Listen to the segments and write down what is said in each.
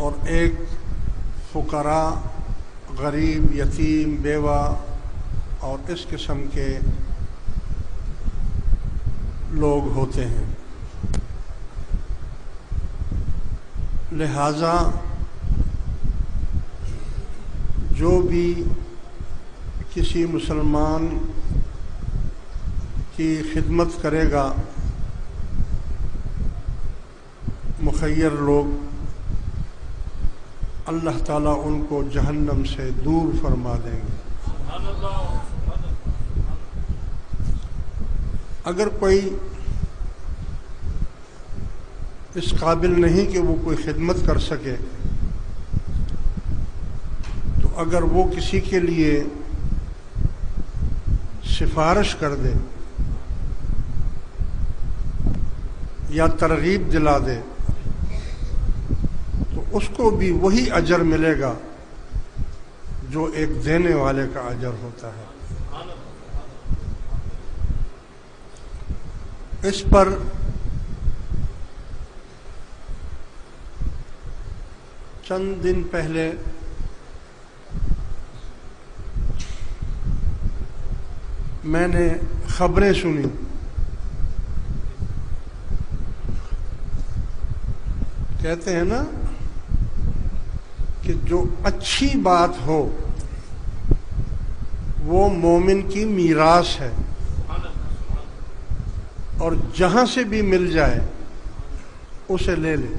اور ایک فقراء، غریب، یتیم، بیوہ اور اس قسم کے لوگ ہوتے ہیں۔ لہذا جو بھی کسی مسلمان کی خدمت کرے گا، مخیر لوگ، اللہ تعالیٰ ان کو جہنم سے دور فرما دیں گے۔ اگر کوئی اس قابل نہیں کہ وہ کوئی خدمت کر سکے، تو اگر وہ کسی کے لیے سفارش کر دے یا ترغیب دلا دے تو اس کو بھی وہی اجر ملے گا جو ایک دینے والے کا اجر ہوتا ہے۔ اس پر چند دن پہلے میں نے خبریں سنی کہتے ہیں نا کہ جو اچھی بات ہو وہ مومن کی میراث ہے، اور جہاں سے بھی مل جائے اسے لے لے۔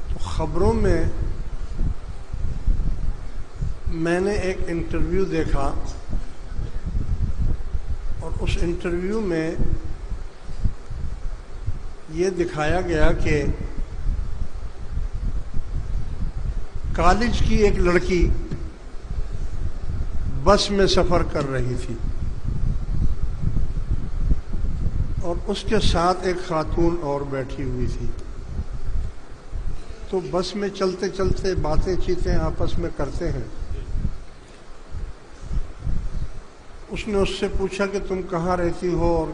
تو خبروں میں نے ایک انٹرویو دیکھا، اور اس انٹرویو میں یہ دکھایا گیا کہ کالج کی ایک لڑکی بس میں سفر کر رہی تھی، اور اس کے ساتھ ایک خاتون اور بیٹھی ہوئی تھی۔ تو بس میں چلتے چلتے باتیں چیتیں آپس میں کرتے ہیں۔ اس نے اس سے پوچھا کہ تم کہاں رہتی ہو اور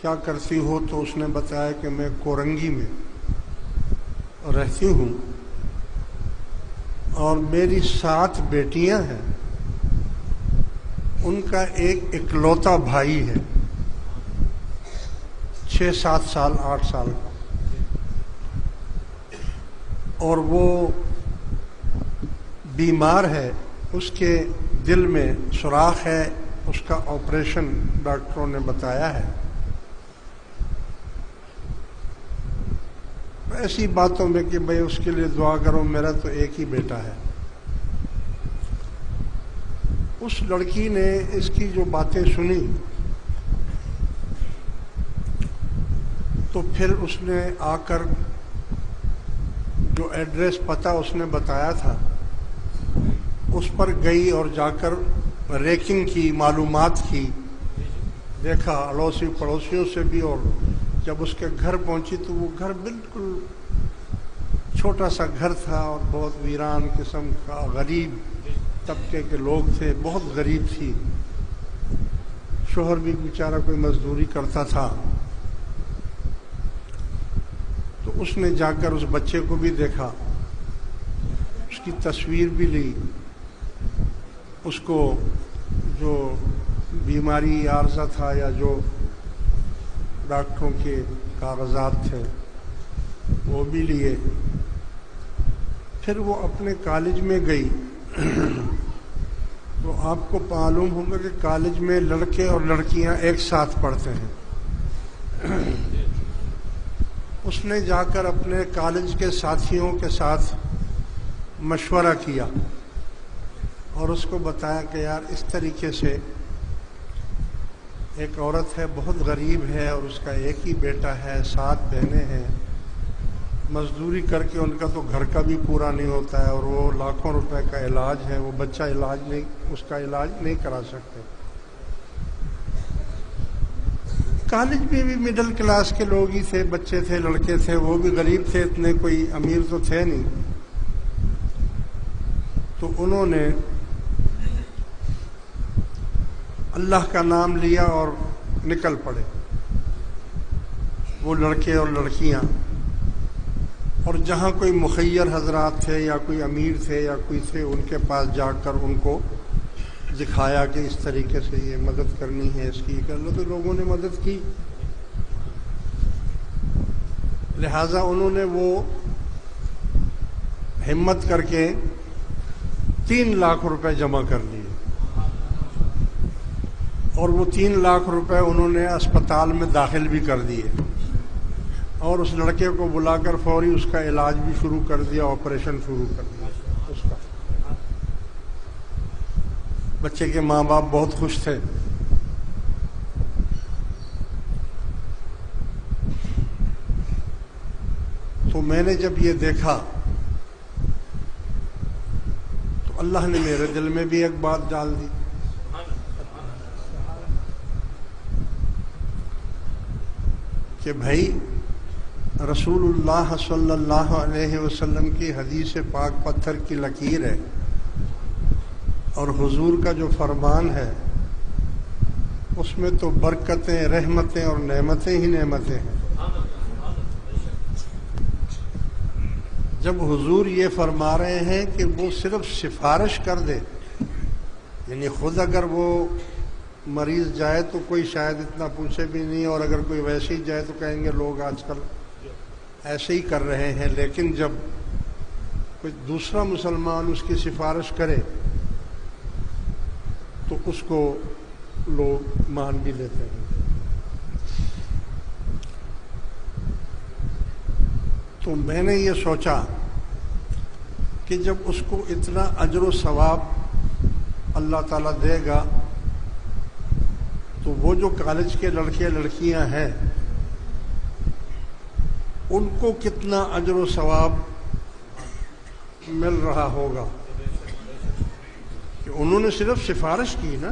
کیا کرتی ہو؟ تو اس نے بتایا کہ میں کورنگی میں رہتی ہوں اور میری 7 بیٹیاں ہیں، ان کا ایک اکلوتا بھائی ہے 6-7 سال 8 سال کا، اور وہ بیمار ہے، اس کے دل میں سوراخ ہے، اس کا آپریشن ڈاکٹروں نے بتایا ہے۔ ایسی باتوں میں کہ بھئی اس کے لیے دعا کرو، میرا تو ایک ہی بیٹا ہے۔ اس لڑکی نے اس کی جو باتیں سنی تو پھر اس نے آ کر جو ایڈریس پتہ اس نے بتایا تھا اس پر گئی، اور جا کر ریکنگ کی، معلومات کی، دیکھا اڑوسی پڑوسیوں سے بھی، اور جب اس کے گھر پہنچی تو وہ گھر بالکل چھوٹا سا گھر تھا اور بہت ویران قسم کا، غریب طبقے کے لوگ تھے، بہت غریب تھی۔ شوہر بھی بیچارہ کوئی مزدوری کرتا تھا۔ تو اس نے جا کر اس بچے کو بھی دیکھا، اس کی تصویر بھی لی، اس کو جو بیماری عارضہ تھا یا جو ڈاکٹروں کے کاغذات تھے وہ بھی لیے۔ پھر وہ اپنے کالج میں گئی۔ تو آپ کو معلوم ہوگا کہ کالج میں لڑکے اور لڑکیاں ایک ساتھ پڑھتے ہیں۔ اس نے جا کر اپنے کالج کے ساتھیوں کے ساتھ مشورہ کیا اور اس کو بتایا کہ یار اس طریقے سے ایک عورت ہے، بہت غریب ہے، اور اس کا ایک ہی بیٹا ہے، 7 بہنیں ہیں، مزدوری کر کے ان کا تو گھر کا بھی پورا نہیں ہوتا ہے، اور وہ لاکھوں روپے کا علاج ہے، وہ بچہ اس کا علاج نہیں کرا سکتے۔ کالج میں بھی مڈل کلاس کے لوگ ہی تھے، بچے تھے، لڑکے تھے، وہ بھی غریب تھے، اتنے کوئی امیر تو تھے نہیں۔ تو انہوں نے اللہ کا نام لیا اور نکل پڑے۔ وہ لڑکے اور لڑکیاں، اور جہاں کوئی مخیر حضرات تھے یا کوئی امیر تھے یا کوئی تھے، ان کے پاس جا کر ان کو دکھایا کہ اس طریقے سے یہ مدد کرنی ہے اس کی، کر لو، تو لوگوں نے مدد کی۔ لہٰذا انہوں نے وہ ہمت کر کے 3 لاکھ روپے جمع کر لیے، اور وہ 3 لاکھ روپے انہوں نے اسپتال میں داخل بھی کر دیے، اور اس لڑکے کو بلا کر فوری اس کا علاج بھی شروع کر دیا، آپریشن شروع کر دیا اس کا۔ بچے کے ماں باپ بہت خوش تھے۔ تو میں نے جب یہ دیکھا تو اللہ نے میرے دل میں بھی ایک بات ڈال دی کہ بھائی رسول اللہ صلی اللہ علیہ وسلم کی حدیث پاک پتھر کی لکیر ہے، اور حضور کا جو فرمان ہے اس میں تو برکتیں، رحمتیں اور نعمتیں ہی نعمتیں ہیں۔ جب حضور یہ فرما رہے ہیں کہ وہ صرف سفارش کر دے، یعنی خود اگر وہ مریض جائے تو کوئی شاید اتنا پوچھے بھی نہیں، اور اگر کوئی ویسے ہی جائے تو کہیں گے لوگ آج کل ایسے ہی کر رہے ہیں، لیکن جب کوئی دوسرا مسلمان اس کی سفارش کرے تو اس کو لوگ مان بھی لیتے ہیں۔ تو میں نے یہ سوچا کہ جب اس کو اتنا اجر و ثواب اللہ تعالیٰ دے گا تو وہ جو کالج کے لڑکے لڑکیاں ہیں ان کو کتنا اجر و ثواب مل رہا ہوگا کہ انہوں نے صرف سفارش کی نا،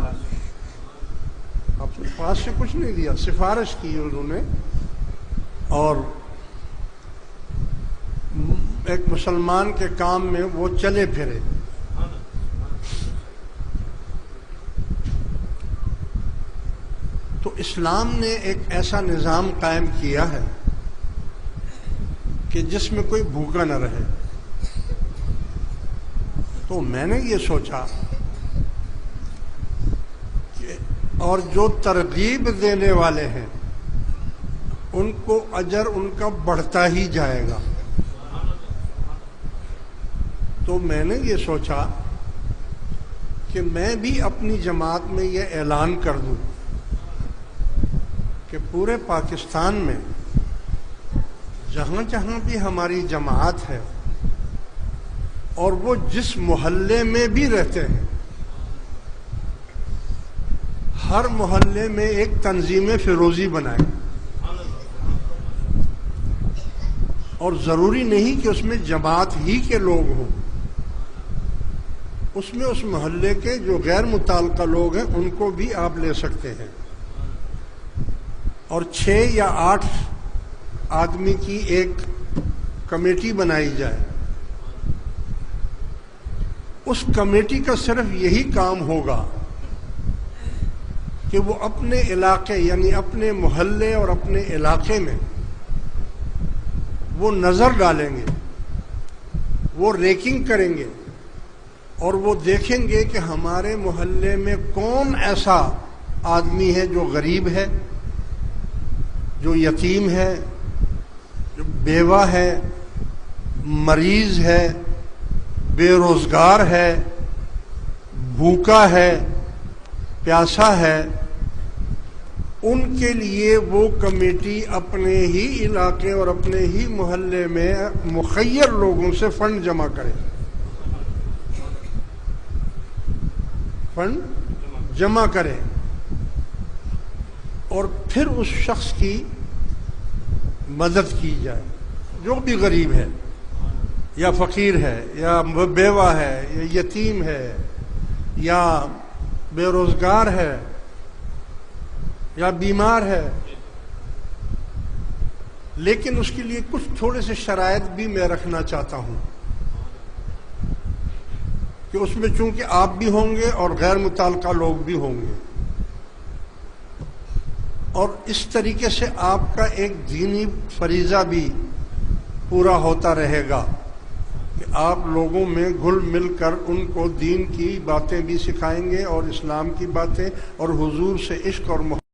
اپنے پاس سے کچھ نہیں دیا، سفارش کی انہوں نے، اور ایک مسلمان کے کام میں وہ چلے پھرے۔ تو اسلام نے ایک ایسا نظام قائم کیا ہے کہ جس میں کوئی بھوکا نہ رہے۔ تو میں نے یہ سوچا کہ اور جو ترغیب دینے والے ہیں ان کو اجر ان کا بڑھتا ہی جائے گا۔ تو میں نے یہ سوچا کہ میں بھی اپنی جماعت میں یہ اعلان کر دوں کہ پورے پاکستان میں جہاں جہاں بھی ہماری جماعت ہے اور وہ جس محلے میں بھی رہتے ہیں، ہر محلے میں ایک تنظیم فیروزی بنائے، اور ضروری نہیں کہ اس میں جماعت ہی کے لوگ ہوں، اس میں اس محلے کے جو غیر متعلقہ لوگ ہیں ان کو بھی آپ لے سکتے ہیں، اور 6 یا 8 آدمی کی ایک کمیٹی بنائی جائے۔ اس کمیٹی کا صرف یہی کام ہوگا کہ وہ اپنے علاقے یعنی اپنے محلے اور اپنے علاقے میں وہ نظر ڈالیں گے، وہ ریکنگ کریں گے، اور وہ دیکھیں گے کہ ہمارے محلے میں کون ایسا آدمی ہے جو غریب ہے، جو یتیم ہے، جو بیوہ ہے، مریض ہے، بے روزگار ہے، بھوکا ہے، پیاسا ہے۔ ان کے لیے وہ کمیٹی اپنے ہی علاقے اور اپنے ہی محلے میں مخیر لوگوں سے فنڈ جمع کرے، فنڈ جمع کرے، اور پھر اس شخص کی مدد کی جائے جو بھی غریب ہے یا فقیر ہے یا بیوہ ہے یا یتیم ہے یا بے روزگار ہے یا بیمار ہے، لیکن اس کے لیے کچھ تھوڑے سے شرائط بھی میں رکھنا چاہتا ہوں کہ اس میں چونکہ آپ بھی ہوں گے اور غیر متعلقہ لوگ بھی ہوں گے۔ اور اس طریقے سے آپ کا ایک دینی فریضہ بھی پورا ہوتا رہے گا کہ آپ لوگوں میں گھل مل کر ان کو دین کی باتیں بھی سکھائیں گے اور اسلام کی باتیں اور حضور سے عشق اور محبت